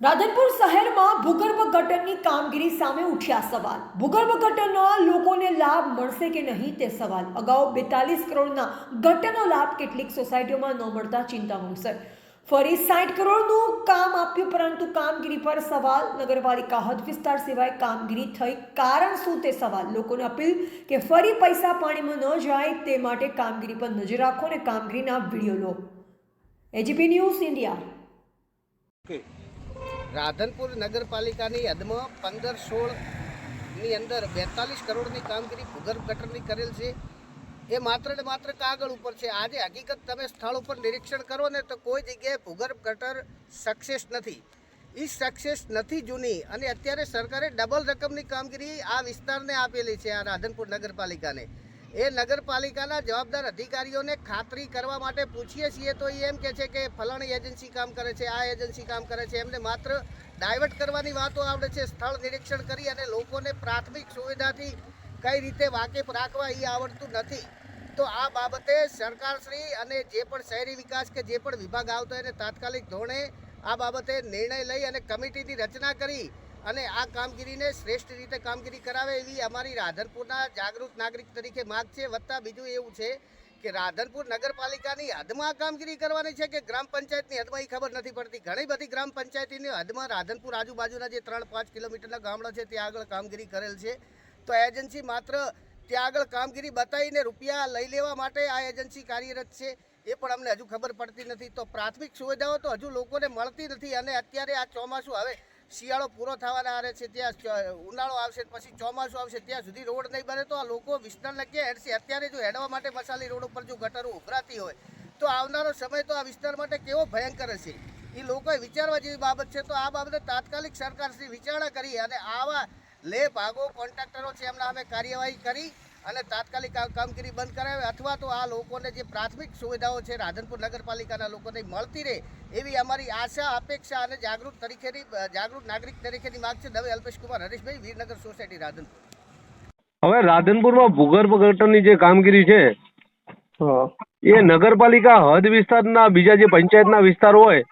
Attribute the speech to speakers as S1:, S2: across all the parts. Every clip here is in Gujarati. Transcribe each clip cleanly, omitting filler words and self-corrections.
S1: રાધનપુર શહેરમાં ભૂગર્ભ ગટરની કામગીરી સામે ઉઠ્યા સવાલ. ભૂગર્ભ ગટરના લોકોને લાભ મળશે કે નહીં તે સવાલ. અગાઉ 42 કરોડના ગટરનો લાભ કેટલીક સોસાયટીઓમાં ન મળતા ચિંતામાં સર. ફરી 60 કરોડનું કામ આપ્યું, પરંતુ કામગીરી પર સવાલ. નગરપાલિકા હદ વિસ્તાર સિવાય કામગીરી થઈ, કારણ શું તે સવાલ. લોકોને અપીલ કે ફરી પૈસા પાણીમાં ન જાય તે માટે કામગીરી પર નજર રાખો અને કામગીરીના વિડીયો લો. AGP news India.
S2: રાધનપુર નગરપાલિકાની હદમાં 15-16ની અંદર 42 કરોડની કામગીરી ભૂગર્ભ ગટરની કરેલ છે. એ માત્ર ને માત્ર કાગળ ઉપર છે. આજે હકીકત તમે સ્થળ ઉપર નિરીક્ષણ કરો ને તો કોઈ જગ્યાએ ભૂગર્ભ ગટર સક્સેસ નથી. એ સક્સેસ નથી જૂની, અને અત્યારે સરકારે ડબલ રકમની કામગીરી આ વિસ્તારને આપેલી છે, આ રાધનપુર નગરપાલિકાને. એ નગરપાલિકાના જવાબદાર અધિકારીઓને ખાતરી કરવા માટે પૂછીએ છીએ તો એ એમ કહે છે કે ફલાણી એજન્સી કામ કરે છે, આ એજન્સી કામ કરે છે. એમને માત્ર ડાયવર્ટ કરવાની વાતો આવડે છે. સ્થળ નિરીક્ષણ કરી અને લોકોને પ્રાથમિક સુવિધાથી કઈ રીતે વાકેફ રાખવા એ આવડતું નથી. તો આ બાબતે સરકારશ્રી અને જે પણ શહેરી વિકાસ કે જે પણ વિભાગ આવતો એને તાત્કાલિક ધોરણે આ બાબતે નિર્ણય લઈ અને કમિટીની રચના કરી અને આ કામગીરીને શ્રેષ્ઠ રીતે કામગીરી કરાવે એવી અમારી રાધનપુરના જાગૃત નાગરિક તરીકે માગ છે. વત્તા બીજું એવું છે કે રાધનપુર નગરપાલિકાની હદમાં કામગીરી કરવાની છે કે ગ્રામ પંચાયતની હદમાં એ ખબર નથી પડતી. ઘણી બધી ગ્રામ પંચાયતની હદમાં રાધનપુર આજુબાજુના જે 3-5 કિલોમીટરના ગામડા છે ત્યાં આગળ કામગીરી કરેલ છે. તો એજન્સી માત્ર ત્યાં આગળ કામગીરી બતાવીને રૂપિયા લઈ લેવા માટે આ એજન્સી કાર્યરત છે, એ પણ અમને હજુ ખબર પડતી નથી. તો પ્રાથમિક સુવિધાઓ તો હજુ લોકોને મળતી નથી. અને અત્યારે આ ચોમાસું, હવે શિયાળો પૂરો થવાના આરે છે, ત્યાં ઉનાળો આવશે, પછી ચોમાસું આવશે, ત્યાં સુધી રોડ નહીં બને તો આ લોકો વિસ્તારના ક્યાં હેડશે. અત્યારે જો હેડવા માટે મસાલી રોડ ઉપર જો ગટરો ઉભરાતી હોય તો આવનારો સમય તો આ વિસ્તાર માટે કેવો ભયંકર હશે, એ લોકોએ વિચારવા જેવી બાબત છે. તો આ બાબતે તાત્કાલિક સરકારશ્રી વિચારણા કરી અને આવા લે ભાગો કોન્ટ્રાક્ટરો છે એમના અમે કાર્યવાહી કરી અને તાત્કાલિક આ કામગીરી બંધ કરાવે, અથવા તો આ લોકોને જે પ્રાથમિક સુવિધાઓ છે રાધનપુર નગરપાલિકાના લોકોને મળતી રહે એવી અમારી આશા, અપેક્ષા અને જાગૃત નાગરિક તરીકેની માગ છે. દવે અલ્પેશ કુમાર હરીશભાઈ, વીરનગર સોસાયટી, રાધનપુર.
S3: હવે રાધનપુરમાં ભૂગર્ભ ગટરની જે કામગીરી છે એ નગરપાલિકા હદ વિસ્તારના બીજા જે પંચાયતના વિસ્તાર હોય.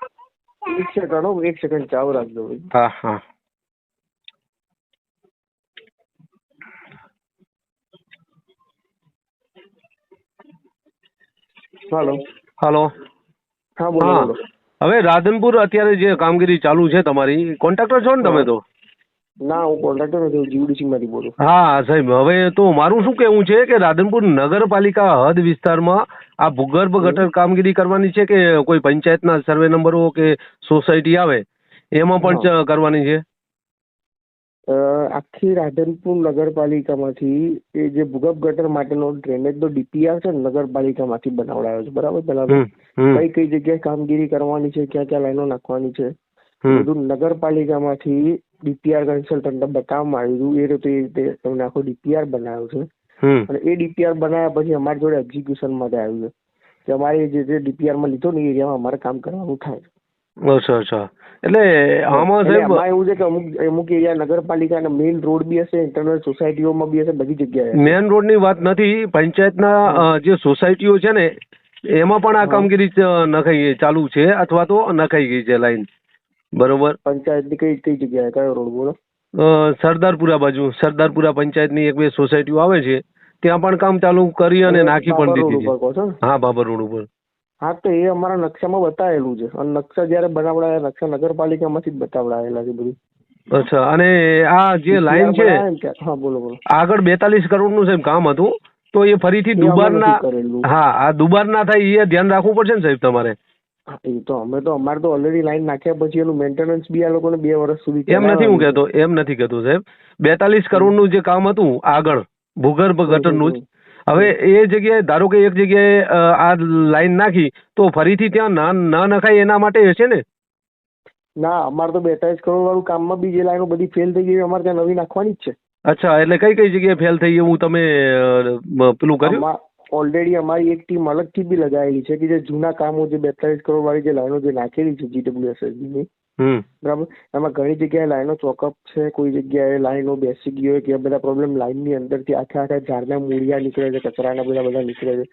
S4: એક સેકન્ડ ચાલુ રાખજો.
S3: હા હા.
S4: હાલો. હા, બોલો.
S3: હવે રાધનપુર અત્યારે જે કામગીરી ચાલુ છે તમારી, કોન્ટ્રાક્ટર છો ને તમે? તો
S4: ના, હું કોન્ટ્રાક્ટર નથી, જીવીડીસી માંથી બોલું.
S3: હા સાહેબ, હવે તો મારું શું કહેવું છે કે રાધનપુર નગરપાલિકા હદ વિસ્તારમાં આ ભૂગર્ભ ગટર કામગીરી કરવાની છે કે કોઈ પંચાયતના સર્વે નંબરો કે સોસાયટી આવે એમાં પણ કરવાની છે?
S4: આખી રાધનપુર નગરપાલિકામાંથી એ જે ભૂગર્ભ ગટર માટેનો ડ્રેનેજનો ડીપીઆર છે ને નગરપાલિકામાંથી બનાવડાયો છે, બરાબર? પેલા કઈ જગ્યાએ કામગીરી કરવાની છે, ક્યાં ક્યાં લાઈનો નાખવાની છે, બધું નગરપાલિકામાંથી ડીપીઆર કન્સલ્ટન્ટને બતાવવામાં આવ્યું. એ રીતે તમને આખો ડીપીઆર બનાવ્યો છે. અને એ ડીપીઆર બનાવ્યા પછી અમારી જોડે એક્ઝિક્યુશન માટે આવ્યું છે કે અમારે જે ડીપીઆર માં લીધો ને એ એરિયામાં અમારે કામ કરવાનું થાય.
S3: અચ્છા અચ્છા. એટલે આમાં સાહેબ
S4: એવું છે કે અમુક એરિયા નગરપાલિકાના મેઇન રોડ બી હશે, ઇન્ટરનલ સોસાયટીઓમાં બી હશે, બધી જગ્યાએ.
S3: મેઇન રોડની વાત નથી, પંચાયતના જે સોસાયટીઓ છે ને એમાં પણ આ કામગીરી નખાઈ ચાલુ છે અથવા તો નખાઈ ગઈ છે લાઈન, બરોબર?
S4: પંચાયતની કઈ જગ્યાએ કયો રોડ બોલો?
S3: સરદારપુરા બાજુ, સરદારપુરા પંચાયતની 1-2 સોસાયટીઓ આવે છે ત્યાં પણ કામ ચાલુ કરી અને નાખી પણ દીધી છે. હા, બાબર રોડ ઉપર.
S4: હા, તો એ અમારા નકશામાં બતાવેલું છે. અને નકશા જયારે બનાવડાયા, નકશા નગરપાલિકામાંથી જ બતાવડાયેલા છે બધું.
S3: અચ્છા. અને આ જે લાઈન છે,
S4: હા બોલો.
S3: આગળ 42 કરોડનું સાહેબ કામ હતું, તો એ ફરીથી દુબારના, હા, આ દુબાર ના થાય એ ધ્યાન રાખવું પડશે ને સાહેબ તમારે?
S4: એ તો અમારે તો ઓલરેડી લાઈન નાખ્યા પછી એનું મેન્ટેનન્સ બી આ લોકોને 2 વર્ષ સુધી.
S3: એમ નથી કહેતો સાહેબ. 42 કરોડનું જે કામ હતું આગળ ભૂગર્ભ ગટરનું જ, હવે એ જગ્યાએ ધારો કે એક જગ્યાએ આ લાઈન નાખી તો ફરીથી ત્યાં ન નખાય એના માટે હશે ને?
S4: ના, અમારે તો 42 કરોડ વાળું કામમાં બી જે લાઈનો બધી ફેલ થઈ ગઈ અમારે ત્યાં નવી નાખવાની જ છે.
S3: અચ્છા, એટલે કઈ જગ્યાએ ફેલ થઈ એવું તમે પેલું કર્યું?
S4: ઓલરેડી અમારી એક ટીમ અલગથી બી લગાવેલી છે કે જે જૂના કામો, જે 42 કરોડ વાળી જે લાઈનો જે નાખેલી છે GWSSB ની, બરાબર. એમાં ઘણી જગ્યાએ લાઈનો ચોકઅપ છે, કોઈ જગ્યાએ લાઈનો બેસી ગઈ હોય કે બધા પ્રોબ્લેમ લાઈનની અંદરથી આખા ઝાડના મૂળિયા નીકળે છે, કચરાના બધા નીકળે છે.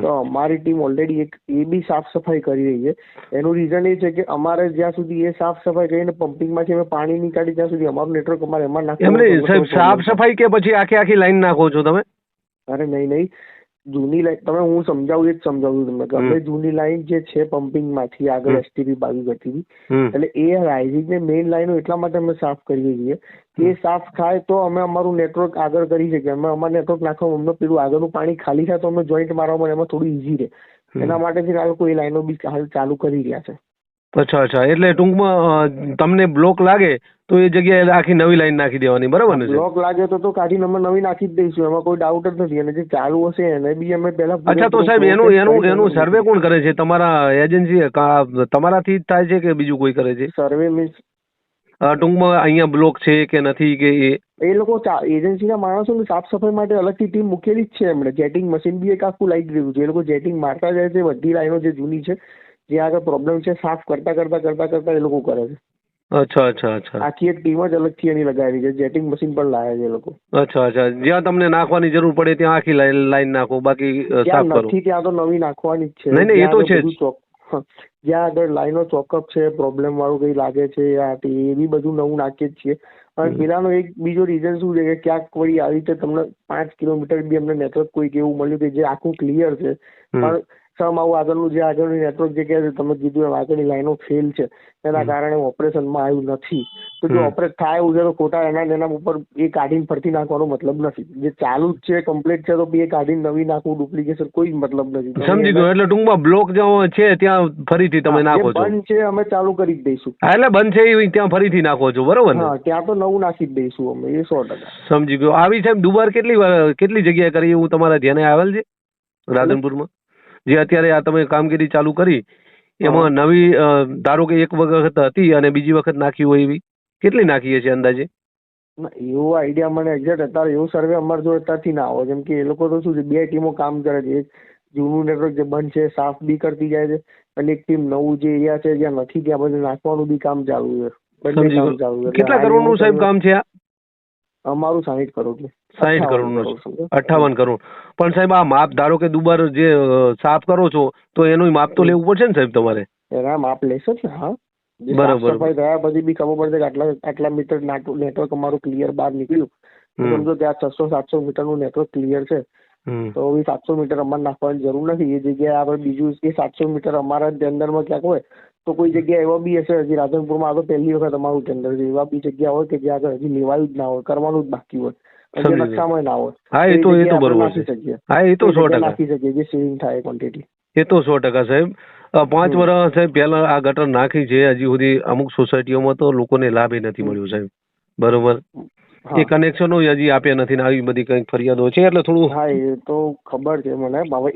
S4: તો અમારી ટીમ ઓલરેડી એક એ બી સાફ સફાઈ કરી રહી છે. એનું રીઝન એ છે કે અમારે જ્યાં સુધી એ સાફ સફાઈ કરીને પમ્પિંગમાંથી અમે પાણી નીકાળી ત્યાં સુધી અમારું નેટવર્ક અમારે એમાં નાખવું.
S3: સાફ સફાઈ કે પછી આખી લાઈન નાખો છો તમે?
S4: અરે નહીં, જૂની લાઈન તમે હું સમજાવું એ જ સમજાવું છું તમને. અમે જૂની લાઈન જે છે પમ્પિંગ માંથી આગળ એસટીપી બાજુ જતી હતી, એટલે એ રાઇઝિંગ ને મેઇન લાઈનો એટલા માટે અમે સાફ કરીએ છીએ કે એ સાફ થાય તો અમે અમારું નેટવર્ક આગળ કરી શકીએ. અમે અમારું નેટવર્ક નાખવામાં અમને પેલું આગળનું પાણી ખાલી થાય તો અમે જોઈન્ટ મારવામાં એમાં થોડું ઈઝી રહે. એના માટે આ લોકો એ લાઈનો બી હાલ ચાલુ કરી રહ્યા છે.
S3: અચ્છા. એટલે ટૂંકમાં તમને બ્લોક લાગે તો એ જગ્યાએ આખી નવી લાઈન નાખી દેવાની, બરાબર ને?
S4: બ્લોક લાગે તો કાઢીને અમે નવી નાખી જ દઈશું, એમાં કોઈ ડાઉટ જ નથી. અને જે ચાલુ હશે એને બી અમે પહેલા.
S3: અચ્છા, તો સાહેબ એનું સર્વે કોણ કરે છે? તમારા એજન્સી તમારાથી જ થાય છે કે બીજું કોઈ કરે છે?
S4: સર્વે મીન્સ
S3: ટૂંકમાં અહીંયા બ્લોક છે કે નથી કે
S4: એ લોકો એજન્સીના માણસોને સાફ સફાઈ માટે અલગથી ટીમ મૂકેલી જ છે. એમણે જેટિંગ મશીન બી એક આખું લાવી દીધું છે. એ લોકો જેટિંગ મારતા જાય છે, બધી લાઈનો જે જૂની છે જ્યાં આગળ પ્રોબ્લેમ છે સાફ કરતા એ લોકો કરે છે.
S3: અચ્છા.
S4: આખી એક ટીમ જ અલગથી એની લગાવી છે. જેટિંગ મશીન પણ લાવે છે એ લોકો.
S3: અચ્છા. જ્યાં તમને નાખવાની જરૂર પડે ત્યાં આખી લાઈન નાખો, બાકી સાફ કરો.
S4: નથી ત્યાં તો નવી નાખવાની જ છે.
S3: નહીં, એ તો છે જ.
S4: જ્યાં આગળ લાઈનો ચોકઅપ છે, પ્રોબ્લેમ વાળું કઈ લાગે છે એ બી બધું નવું નાખીએ જ છીએ. અને પેલાનો એક બીજો રીઝન શું છે કે ક્યાંક વળી આવી રીતે તમને 5 કિલોમીટર બી અમને નેટવર્ક કોઈક એવું મળ્યું કે જે આખું ક્લિયર છે, પણ સમ આવું આગળનું નેટવર્ક જે કહે છે તમે કીધું એમ આગળની લાઈનો ફેલ છે, એના કારણે ઓપરેશનમાં આવ્યું નથી. તો જો ઓપરેટ થાય એવું છે તો ખોટા એના ઉપર એ કાઢીને ફરતી નાખવાનો મતલબ નથી. જે ચાલુ જ છે, કમ્પ્લીટ છે, તો એ કાઢીને નવી નાખવું ડુપ્લિકેશન કોઈ મતલબ નથી.
S3: સમજી ગયો. એટલે ટૂંકમાં બ્લોક જ્યાં છે ત્યાં ફરીથી તમે નાખો છો?
S4: બંધ છે અમે ચાલુ કરી જ દઈશું.
S3: એટલે બંધ છે એ ત્યાં ફરીથી નાખો છો, બરોબર ને?
S4: હા, ત્યાં તો નવું નાખી જ દઈશું અમે, એ 100%.
S3: સમજી ગયો. આવી સાહેબ દુબાર કેટલી જગ્યાએ કરી એવું તમારા ધ્યાને આવેલ છે રાધનપુરમાં? જે અત્યારે આ તમે કામગીરી ચાલુ કરી એમાં નવી ધારો કે એક વખત હતી અને બીજી વખત નાખી હોય એવી કેટલી નાખીએ છે અંદાજે?
S4: એવો આઈડિયા મને એક્ઝેક્ટ અત્યારે એવો સર્વે અમારે જો અત્યારથી ના આવે. જેમ કે એ લોકો તો શું છે, 2 ટીમો કામ કરે છે. એક જૂનું નેટવર્ક જે બંધ છે સાફ બી કરતી જાય છે, અને એક ટીમ નવું જે એરિયા છે જ્યાં નથી ત્યાં બધું નાખવાનું બી કામ ચાલુ છે. બંને કામ ચાલુ છે.
S3: કેટલા કરોડનું સાહેબ કામ છે આ?
S4: અમારું 60 કરોડ છે.
S3: 60 કરોડનું? 58 કરોડ. પણ સાહેબ આ માપ ધારો કે દુબાર જે સાફ કરો છો તો એનું માપ તો લેવું પડશે ને સાહેબ તમારે?
S4: એના માપ લેશો જ ને. હા,
S3: બરાબર.
S4: સફાઈ થયા પછી બી ખબર પડશે કે આટલા મીટર નેટવર્ક અમારું ક્લિયર બહાર નીકળ્યું. સમજો ત્યાં 600-700 મીટરનું નેટવર્ક ક્લિયર છે, તો 700 મીટર અમારે નાખવાની જરૂર નથી. એ જગ્યાએ આપણે બીજું કે 700 મીટર અમારા ટેન્ડરમાં ક્યાંક હોય તો કોઈ જગ્યા એવા બી હશે. હજી રાધનપુરમાં આ તો પહેલી વખત અમારું ટેન્ડર છે. એવા બી જગ્યા હોય કે જ્યાં આગળ હજી લેવાયું જ ના હોય, કરવાનું જ બાકી હોય, નકશામાં ના હોય.
S3: હા, એ તો બરોબર છે. હા, એ તો 100%
S4: નાખી શકીએ જે સેવિંગ થાય ક્વોન્ટિટી.
S3: એ તો 100% સાહેબ. 5 વર્ષ સાહેબ પહેલા આ ગટર નાખી છે, હજી સુધી અમુક સોસાયટીઓમાં તો લોકોને લાભ નથી મળ્યો સાહેબ, બરોબર? એ કનેક્શનો હજી આપ્યા નથી ને આવી બધી કંઈક ફરિયાદો છે એટલે થોડું.
S4: હા, એ તો ખબર છે મને. હવે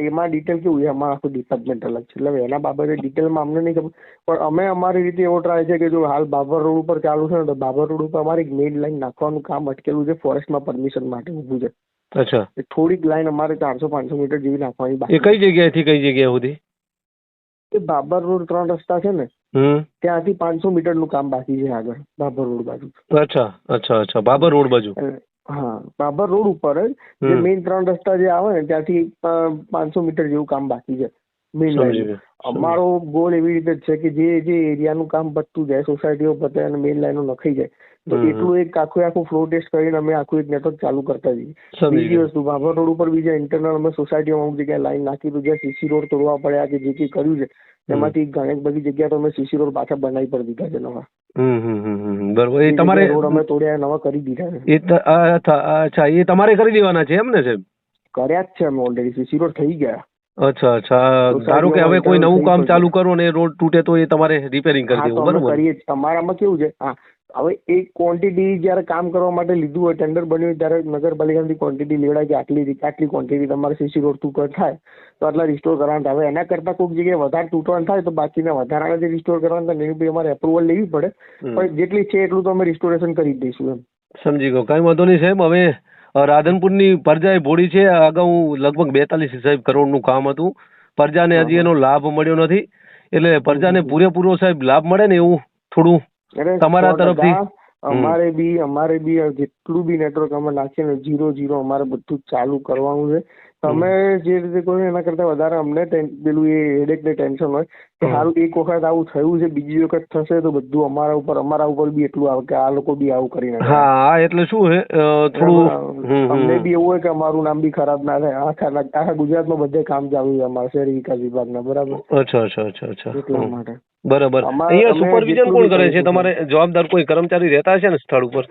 S4: એમાં ડિટેલ કેવું છે, અમારું આખું ડિપાર્ટમેન્ટ અલગ છે, એટલે એના બાબતે ડિટેલમાં અમને નહીં ખબર. પણ અમે અમારી રીતે એવો ટ્રાય છે કે જો હાલ બાબર રોડ ઉપર ચાલુ છે ને, તો બાબર રોડ ઉપર અમારી મેઇન લાઈન નાખવાનું કામ અટકેલું છે, ફોરેસ્ટમાં પરમિશન માટે ઊભું છે.
S3: અચ્છા.
S4: થોડીક લાઈન અમારે 400-500 મીટર જેવી નાખવાની બાકી.
S3: એ કઈ જગ્યાએથી કઈ જગ્યા સુધી?
S4: એ બાબર રોડ 3 રસ્તા છે ને, ત્યાંથી 500 મીટરનું કામ બાકી છે આગળ બાબર રોડ બાજુ.
S3: અચ્છા. બાબર રોડ બાજુ?
S4: હા, બાબર રોડ ઉપર જ જે મેઇન 3 રસ્તા જે આવે ને ત્યાંથી 500 મીટર જેવું કામ બાકી છે મેઇન લાઈન. અમારો ગોલ એવી રીતે જ છે કે જે એરિયાનું કામ પતતું જાય, સોસાયટીઓ પતે અને મેઇન લાઈનો નખાઈ જાય, તો એટલું એક આખું ફ્લો ટેસ્ટ કરીને અમે આખું એક નેટવર્ક ચાલુ કરતા જઈએ. બીજી વસ્તુ, બાબર રોડ ઉપર બીજા ઇન્ટરનલ અમે સોસાયટીઓમાં અમુક જગ્યાએ લાઈન નાખી તો જ્યાં સીસી રોડ તોડવા પડ્યા કે જે કંઈ કર્યું છે એમાંથી ઘણી બધી જગ્યા તો અમે સીસી રોડ પાછા બનાવી પર દીધા છે નવા.
S3: બરોબર. એ તમારે
S4: રોડ અમે તોડ્યા નવા કરી દીધા છે.
S3: અચ્છા, એ તમારે કરી દેવાના છે એમ ને સાહેબ?
S4: કર્યા જ છે અમે ઓલરેડી, સીસી રોડ થઈ ગયા.
S3: અચ્છા. ધારો કે હવે કોઈ નવું કામ ચાલુ કરો ને રોડ તૂટે તો એ તમારે રિપેરિંગ કરી દેવું, બરોબર?
S4: કરીએ. અમારામાં કેવું છે, હા, હવે એક ક્વોન્ટિટી જયારે કામ કરવા માટે લીધું હોય, ટેન્ડર બન્યું ત્યારે નગરપાલિકાની ક્વોન્ટિટી લેવડાય કે આટલી ક્વોન્ટિટી તમારે સીસી રોડ તૂટવા થાય તો આટલા રિસ્ટોર કરવાના થાય. હવે એના કરતાં કોઈક જગ્યાએ વધારે તૂટવાનું થાય તો બાકીના વધારાના જે રિસ્ટોર કરવાના થાય એની અમારે એપ્રુવલ લેવી પડે, પણ જેટલી છે એટલું તો અમે રિસ્ટોરેશન કરી જ દઈશું એમ.
S3: સમજી ગયો. કઈ વાંધો નહીં સાહેબ. હવે રાધનપુરની પ્રજા ભોળી છે. અગાઉ લગભગ 42 કરોડનું કામ હતું. પ્રજાને હજી એનો લાભ મળ્યો નથી, એટલે પ્રજાને પૂરેપૂરો સાહેબ લાભ મળે ને એવું થોડું
S4: અરે
S3: તમારા
S4: 100%
S3: તરફથી
S4: અમારે બી જેટલું બી નેટવર્ક અમે નાખીએ ને 0 અમારે બધું જ ચાલુ કરવાનું છે. તમે જે રીતે કહો છો એના કરતા વધારે અમને પેલું એ હેડેક ને ટેન્શન હોય કે હારું એક વખત આવું થયું છે, બીજી વખત થશે તો બધું અમારા ઉપર બી એટલું આવે કે આ લોકો બી આવું કરી નાખે.
S3: હા એટલે શું છે થોડું
S4: અમને બી એવું હોય કે અમારું નામ બી ખરાબ ના થાય. આખા ગુજરાતમાં બધે કામ ચાલુ છે અમારા શહેરી વિકાસ વિભાગના. બરાબર.
S3: અચ્છા
S4: એટલા માટે
S3: બરાબર. અહીંયા સુપરવિઝન કોણ કરે છે? તમારે જવાબદાર કોઈ કર્મચારી રહેતા હશે ને સ્થળ ઉપર?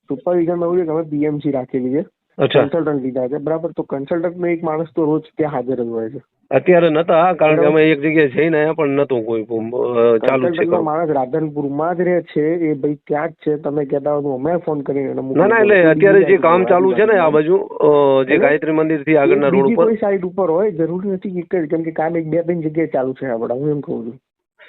S4: સુપરવિઝન એવું છે કે અમે પીએમસી રાખેલી છે, કન્સલ્ટન્ટ લીધા છે. બરાબર. તો કન્સલ્ટન્ટ નો એક માણસ તો રોજ ત્યાં હાજર જ હોય છે.
S3: અત્યારે નતા, કારણ કે અમે એક જગ્યાએ જઈને આયા પણ નતું કોઈ ચાલુ છે.
S4: કન્સલ્ટન્ટ માણસ રાધનપુરમાં જ રહે છે, એ ભાઈ ત્યાં જ છે. તમે કહેતા હો તો અમે ફોન કરીને
S3: ના એટલે અત્યારે જે કામ ચાલુ છે ને આ બાજુ જે ગાયત્રી મંદિર થી આગળના રોડ ઉપર
S4: કોઈ સાઈડ ઉપર હોય, જરૂરી નથી એક જ, કેમ કે કામ 2-3 જગ્યાએ ચાલુ છે આપડા. હું એમ કહું છું.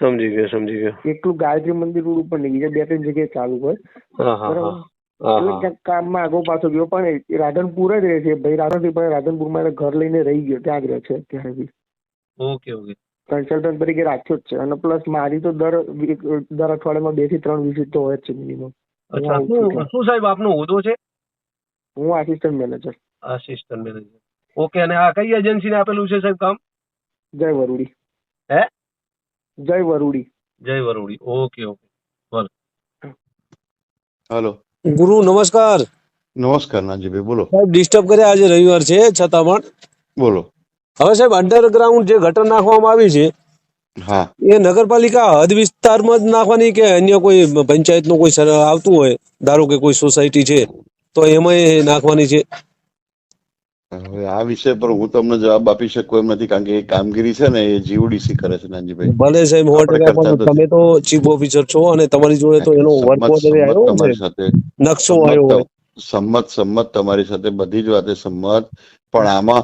S3: સમજી ગયો.
S4: એટલું ગાયત્રી મંદિર રોડ ઉપર નહીં, બીજા 2-3 જગ્યાએ ચાલુ હોય. બરાબર. એટલે ક્યાંક કામમાં આગો પાછો ગયો, પણ રાધનપુર જ રહે છે ભાઈ. રાધનપુરમાં એને ઘર લઈને રહી ગયો, ત્યાં જ રહે છે અત્યારે બી.
S3: ઓકે.
S4: કન્સલ્ટન્ટ તરીકે રાખ્યો જ છે. અને પ્લસ મારી તો દર અઠવાડિયામાં 2 થી 3 વિઝિટ તો હોય જ છે મિનિમમ.
S3: શું સાહેબ આપનો હોદ્દો છે?
S4: હું આસિસ્ટન્ટ મેનેજર.
S3: ઓકે. અને આ કઈ એજન્સીને આપેલું છે સાહેબ કામ?
S4: જય વરુડી. જય વરુડી.
S3: ઓકે. બોલો.
S5: હેલો
S6: ગુરુ નમસ્કાર.
S5: નમસ્કાર નાનજીભાઈ, બોલો.
S6: સાહેબ ડિસ્ટર્બ કર્યા, આજે રવિવાર છે છતાં પણ
S5: બોલો.
S6: હવે સાહેબ અંડરગ્રાઉન્ડ જે ગટર નાખવામાં આવી છે,
S5: હા,
S6: એ નગરપાલિકા હદ વિસ્તારમાં જ નાખવાની કે અન્ય કોઈ પંચાયતનું કોઈ આવતું હોય, ધારો કે કોઈ સોસાયટી છે તો એમાં નાખવાની છે?
S5: હવે આ વિષય પર હું તમને જવાબ આપી શકું એમ નથી, કારણ કે એ કામગીરી છે ને એ જીઓડીસી કરે છે નાનજીભાઈ.
S6: ભલે સાહેબ 100%, તમે તો ચીફ ઓફિસર છો અને તમારી જોડે તો એનો વર્ક ઓર્ડર આવ્યો
S5: તમારી
S6: છે,
S5: સાથે
S6: નકશો આવ્યો હોય.
S5: સંમત તમારી સાથે બધી જ વાતે સંમત. પણ આમાં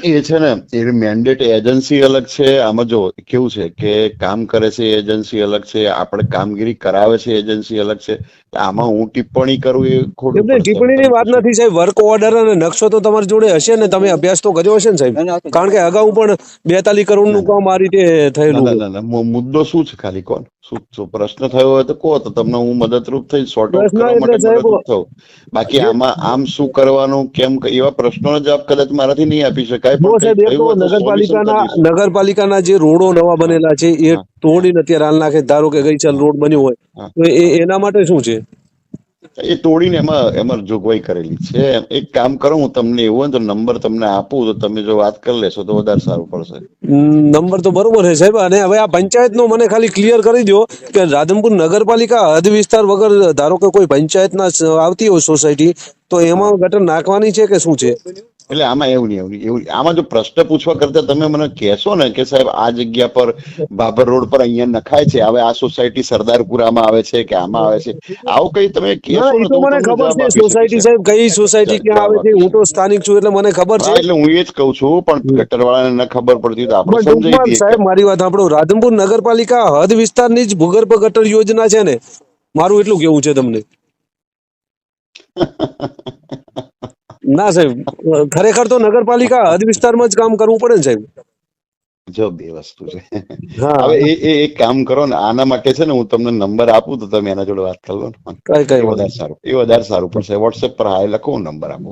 S5: એ છે ને એ મેન્ડેટ એજન્સી અલગ છે. આમાં જો કેવું છે કે કામ કરે છે એજન્સી અલગ છે, આપણે કામગીરી કરાવે છે એજન્સી અલગ છે. આમાં હું ટિપ્પણી કરું એ ખોટું પડશે.
S6: ટિપ્પણીની વાત નથી સાહેબ, વર્ક ઓર્ડર અને નકશો તો તમારી જોડે હશે ને, તમે અભ્યાસ તો કર્યો હશે ને સાહેબ, કારણ કે અગાઉ પણ 42 કરોડનું કામ આ રીતે થયેલું.
S5: ના, મુદ્દો શું છે ખાલી કોણ શું પ્રશ્ન થયો હોય તો કહો, તો તમને હું મદદરૂપ થઈ સોર્ટ આઉટ કરવા માટે મદદરૂપ થઉં. બાકી આમાં આમ શું કરવાનું, કેમ, એવા પ્રશ્નોનો જવાબ કદાચ મારાથી નહીં આપી શકાય. પણ
S6: નગરપાલિકાના જે રોડો નવા બનેલા છે એ તોડીને અત્યારે હાલ નાખે, ધારો કે ગઈસાલ રોડ બન્યો હોય તો એના માટે શું છે?
S5: એ તોડીને એમાં જોગવાઈ કરેલી છે. એક કામ કરો, હું તમને એવું હોય તો નંબર તમને આપું તો તમે જો વાત કરી લેશો તો વધારે સારું પડશે.
S6: નંબર તો બરોબર છે સાહેબ. અને હવે આ પંચાયતનો મને ખાલી ક્લિયર કરી દો કે રાધનપુર નગરપાલિકા હદ વિસ્તાર વગર ધારો કે કોઈ પંચાયતના આવતી હોય સોસાયટી, તો એમાં ગટર નાખવાની છે કે શું છે?
S5: એટલે આમાં એવું નહીં. આમાં જો પ્રશ્ન પૂછવા કરતા તમે મને કહેશો ને કે સાહેબ આ જગ્યા પર બાબર રોડ પર અહીંયા નખાય છે, હવે આ સોસાયટી સરદારપુરામાં આવે છે કે આમાં આવે છે, આવું કઈ તમે કહેશો ને તો
S6: મને ખબર છે સોસાયટી સાહેબ, કઈ સોસાયટી ક્યાં આવે છે. હું તો સ્થાનિક છું એટલે મને ખબર છે.
S5: એટલે હું એ જ કહું છું, પણ ગટર વાળાને ન ખબર પડતી તો આપણે સમજાવી દઈએ.
S6: સાહેબ મારી વાત સાંભળો, રાધનપુર નગરપાલિકા હદ વિસ્તારની જ ભૂગર્ભ ગટર યોજના છે ને, મારું એટલું કેવું છે તમને. ના સાહેબ, ખરેખર તો નગરપાલિકા હદ વિસ્તારમાં જ કામ કરવું પડે ને સાહેબ.
S5: જો બે વસ્તુ છે. હવે એ એક કામ કરો ને, આના માટે છે ને હું તમને નંબર આપું તો તમે એના જોડે વાત કરી લો ને, એ વધારે સારું પડશે. વોટ્સએપ પર હાય લખો, નંબર આપો.